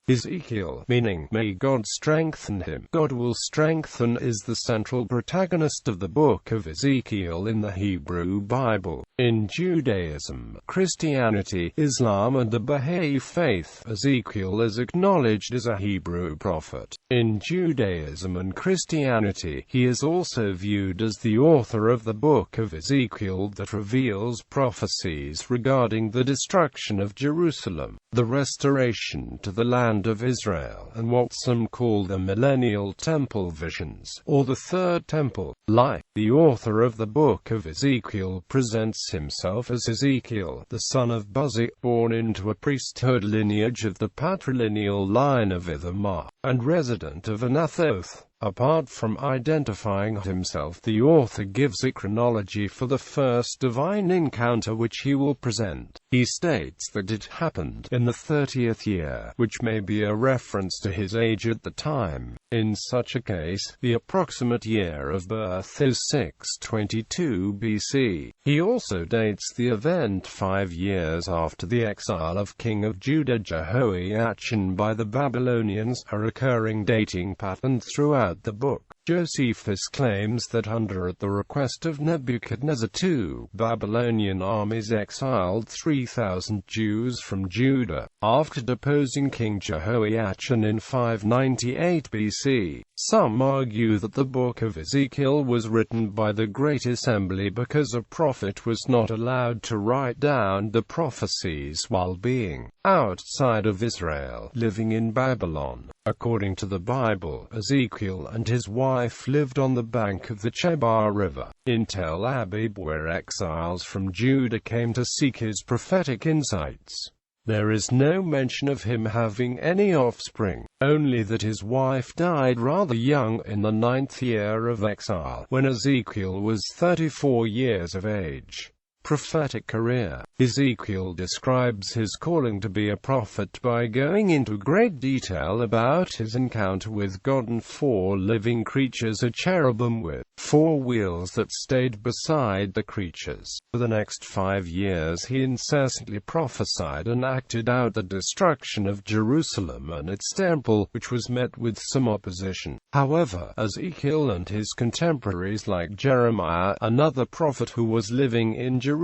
Ezekiel, meaning, may God strengthen him. God will strengthen is the central protagonist of the Book of Ezekiel in the Hebrew Bible. In Judaism, Christianity, Islam and the Bahá'í Faith, Ezekiel is acknowledged as a Hebrew prophet. In Judaism and Christianity, he is also viewed as the author of the Book of Ezekiel that reveals prophecies regarding the destruction of Jerusalem, the restoration to the land of Israel, and what some call the Millennial Temple visions, or the Third Temple. Like the author of the Book of Ezekiel presents himself as Ezekiel, the son of Buzi, born into a priesthood lineage of the patrilineal line of Ithamar, and resident of Anathoth. Apart from identifying himself, the author gives a chronology for the first divine encounter which he will present. He states that it happened in the 30th year, which may be a reference to his age at the time. In such a case, the approximate year of birth is 622 BC. He also dates the event 5 years after the exile of King of Judah Jehoiachin by the Babylonians, a recurring dating pattern throughout the book. Josephus claims that at the request of Nebuchadnezzar II, Babylonian armies exiled 3,000 Jews from Judah, after deposing King Jehoiachin in 598 BC. Some argue that the Book of Ezekiel was written by the Great Assembly because a prophet was not allowed to write down the prophecies while being outside of Israel, living in Babylon. According to the Bible, Ezekiel and his wife lived on the bank of the Chebar River, in Tel Abib, where exiles from Judah came to seek his prophetic insights. There is no mention of him having any offspring, only that his wife died rather young in the 9th year of exile, when Ezekiel was 34 years of age. Prophetic career. Ezekiel describes his calling to be a prophet by going into great detail about his encounter with God and 4 living creatures, a cherubim with 4 wheels that stayed beside the creatures. For the next 5 years he incessantly prophesied and acted out the destruction of Jerusalem and its temple, which was met with some opposition. However, Ezekiel and his contemporaries like Jeremiah, another prophet who was living in Jerusalem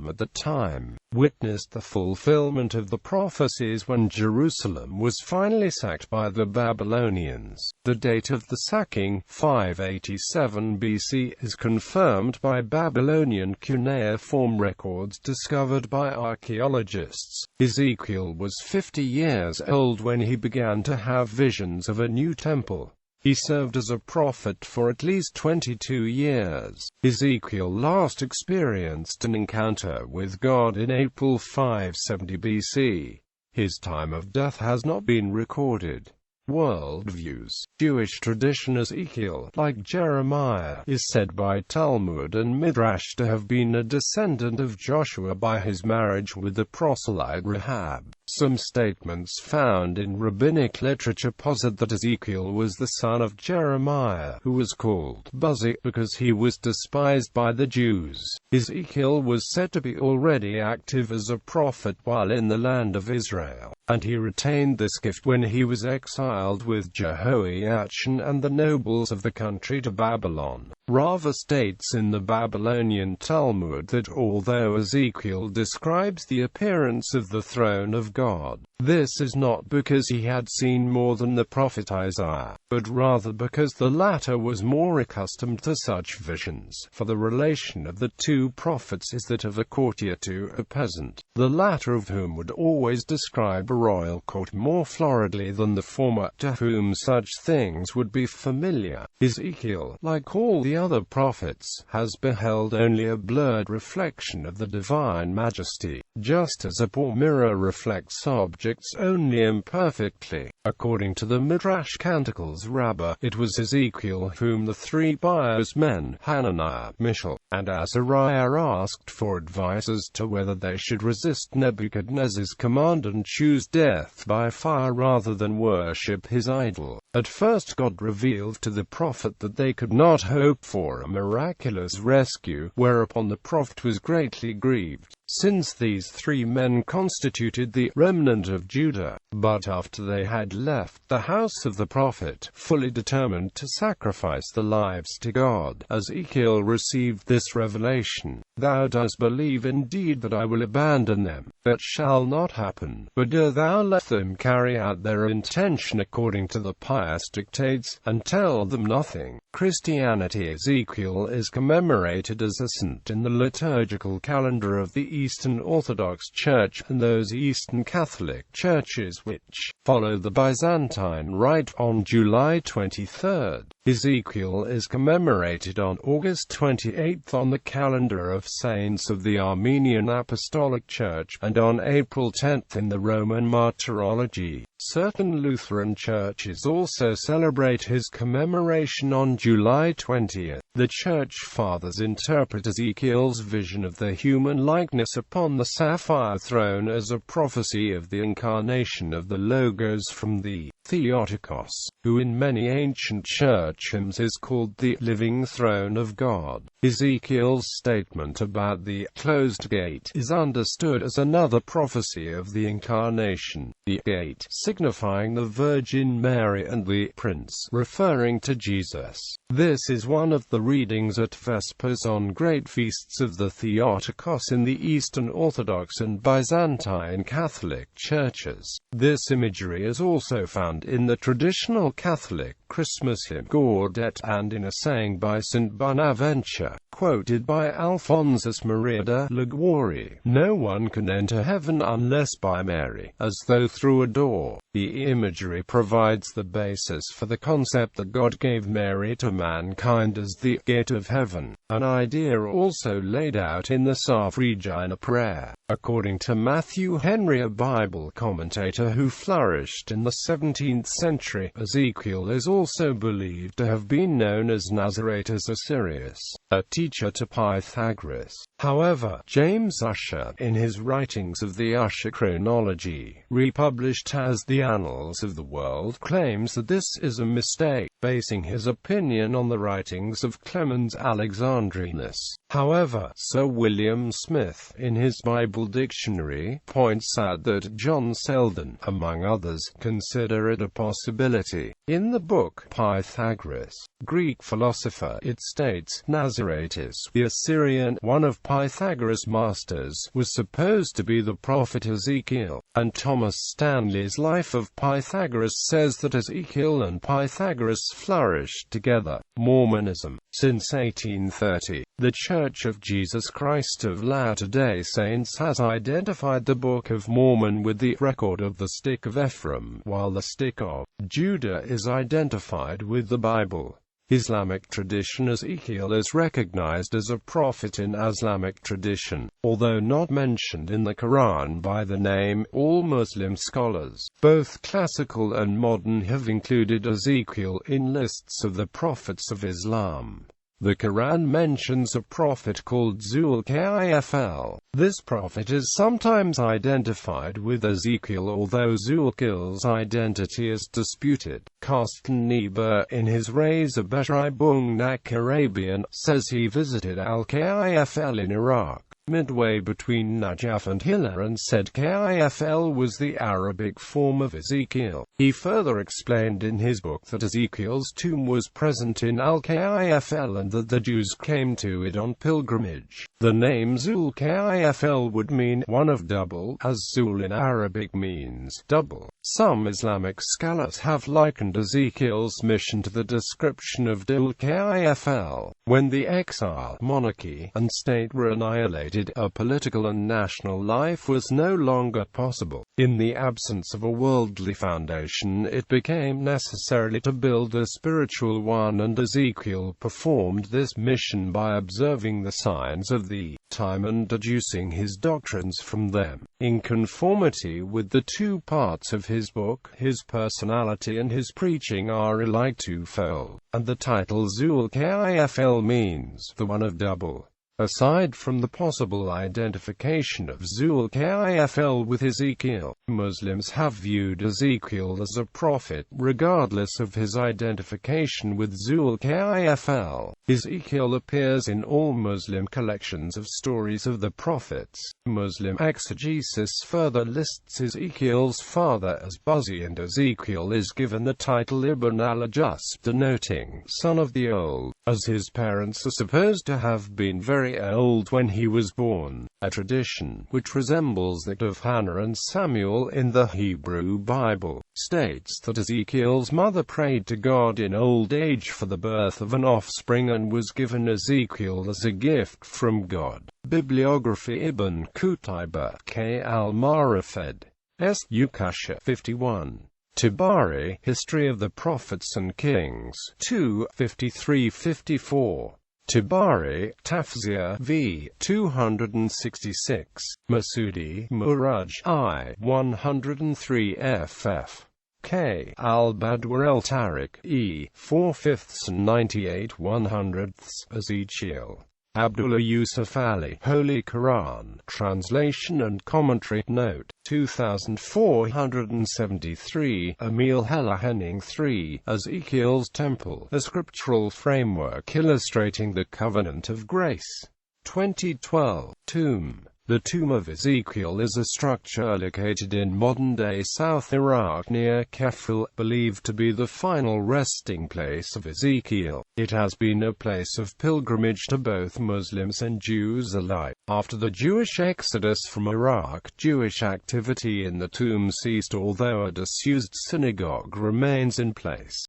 at the time, witnessed the fulfillment of the prophecies when Jerusalem was finally sacked by the Babylonians. The date of the sacking, 587 BC, is confirmed by Babylonian cuneiform records discovered by archaeologists. Ezekiel was 50 years old when he began to have visions of a new temple. He served as a prophet for at least 22 years. Ezekiel last experienced an encounter with God in April 570 BC. His time of death has not been recorded. Worldviews. Jewish tradition. Ezekiel, like Jeremiah, is said by Talmud and Midrash to have been a descendant of Joshua by his marriage with the proselyte Rahab. Some statements found in rabbinic literature posit that Ezekiel was the son of Jeremiah, who was called Buzi because he was despised by the Jews. Ezekiel was said to be already active as a prophet while in the land of Israel, and he retained this gift when he was exiled with Jehoiachin and the nobles of the country to Babylon. Rava states in the Babylonian Talmud that although Ezekiel describes the appearance of the throne of God, this is not because he had seen more than the prophet Isaiah, but rather because the latter was more accustomed to such visions, for the relation of the two prophets is that of a courtier to a peasant, the latter of whom would always describe a royal court more floridly than the former, to whom such things would be familiar. Ezekiel, like all the other prophets, has beheld only a blurred reflection of the divine majesty, just as a poor mirror reflects objects only imperfectly. According to the Midrash Canticles Rabbah, it was Ezekiel whom the 3 pious men, Hananiah, Michel, and Azariah, asked for advice as to whether they should resist Nebuchadnezzar's command and choose death by fire rather than worship his idol. At first God revealed to the prophet that they could not hope for a miraculous rescue, whereupon the prophet was greatly grieved. since these three men constituted the remnant of Judah. But after they had left the house of the prophet, fully determined to sacrifice their lives to God, Ezekiel received this revelation: "Thou dost believe indeed that I will abandon them. That shall not happen, but do thou let them carry out their intention according to the pious dictates, and tell them nothing." Christianity. Ezekiel is commemorated as a saint in the liturgical calendar of the Eastern Orthodox Church and those Eastern Catholic churches which follow the Byzantine Rite on July 23. Ezekiel is commemorated on August 28 on the calendar of saints of the Armenian Apostolic Church, and on April 10 in the Roman Martyrology. Certain Lutheran churches also celebrate his commemoration on July 20. The Church Fathers interpret Ezekiel's vision of the human likeness upon the sapphire throne as a prophecy of the incarnation of the Logos from the Theotokos, who in many ancient church hymns is called the living throne of God. Ezekiel's statement about the closed gate is understood as another prophecy of the incarnation, the gate signifying the Virgin Mary and the Prince referring to Jesus. This is one of the readings at Vespers on great feasts of the Theotokos in the Eastern Orthodox and Byzantine Catholic churches. This imagery is also found in the traditional Catholic Christmas hymn Gaudete and in a saying by St. Bonaventure, quoted by Alphonsus Maria de Liguori: "No one can enter heaven unless by Mary, as though through a door." The imagery provides the basis for the concept that God gave Mary to mankind as the gate of heaven, an idea also laid out in the Salve Regina prayer. According to Matthew Henry, a Bible commentator who flourished in the 17th century, Ezekiel is also believed to have been known as Nazaretus Assyrius, a teacher to Pythagoras. However, James Ussher, in his writings of the Ussher chronology, republished as the Annals of the World, claims that this is a mistake, basing his opinion on the writings of Clemens Alexandrinus. However, Sir William Smith, in his Bible Dictionary, points out that John Selden, among others, consider it a possibility. In the book Pythagoras, Greek philosopher, it states, Nazaretus, the Assyrian, one of Pythagoras' masters, was supposed to be the prophet Ezekiel, and Thomas Stanley's Life of Pythagoras says that Ezekiel and Pythagoras flourished together. Mormonism. Since 1830, the Church of Jesus Christ of Latter-day Saints has identified the Book of Mormon with the record of the Stick of Ephraim, while the Stick of Judah is identified with the Bible. Islamic tradition. Ezekiel is recognized as a prophet in Islamic tradition, although not mentioned in the Quran by the name. All Muslim scholars, both classical and modern, have included Ezekiel in lists of the prophets of Islam. The Quran mentions a prophet called Zul-Kifl. This prophet is sometimes identified with Ezekiel, although Zulkifl's identity is disputed. Carsten Niebuhr, in his Reisebeschreibung nach Arabien, says he visited Al-Kifl in Iraq, midway between Najaf and Hilla, and said Kifl was the Arabic form of Ezekiel. He further explained in his book that Ezekiel's tomb was present in Al-Kifl and that the Jews came to it on pilgrimage. The name Zul-Kifl would mean one of double, as Zul in Arabic means double. Some Islamic scholars have likened Ezekiel's mission to the description of Zul-Kifl. When the exile, monarchy, and state were annihilated, a political and national life was no longer possible. In the absence of a worldly foundation, it became necessary to build a spiritual one, and Ezekiel performed this mission by observing the signs of the time and deducing his doctrines from them. In conformity with the two parts of his book, his personality and his preaching are alike twofold, and the title Zul-Kifl means the one of double. Aside from the possible identification of Zul-Kifl with Ezekiel, Muslims have viewed Ezekiel as a prophet, regardless of his identification with Zul-Kifl. Ezekiel appears in all Muslim collections of stories of the prophets. Muslim exegesis further lists Ezekiel's father as Buzi, and Ezekiel is given the title Ibn al-Ajus, denoting son of the old, as his parents are supposed to have been very old when he was born, a tradition, which resembles that of Hannah and Samuel in the Hebrew Bible, states that Ezekiel's mother prayed to God in old age for the birth of an offspring and was given Ezekiel as a gift from God. Bibliography Ibn Qutayba, K. al-Marafed, S. Ukasha 51. Tabari, History of the Prophets and Kings, 2, 53-54. Tabari, Tafsir v. 266. Masudi, Muraj I. 103 ff. K. al-Badwar el-Tariq, E. 4/5 and 98 100. Ezekiel. Abdullah Yusuf Ali, Holy Quran, Translation and Commentary, Note, 2473, Emil Heller Henning 3, Ezekiel's Temple, a scriptural framework illustrating the Covenant of Grace. 2012, Tomb. The Tomb of Ezekiel is a structure located in modern-day South Iraq near Kefil, believed to be the final resting place of Ezekiel. It has been a place of pilgrimage to both Muslims and Jews alike. After the Jewish exodus from Iraq, Jewish activity in the tomb ceased, although a disused synagogue remains in place.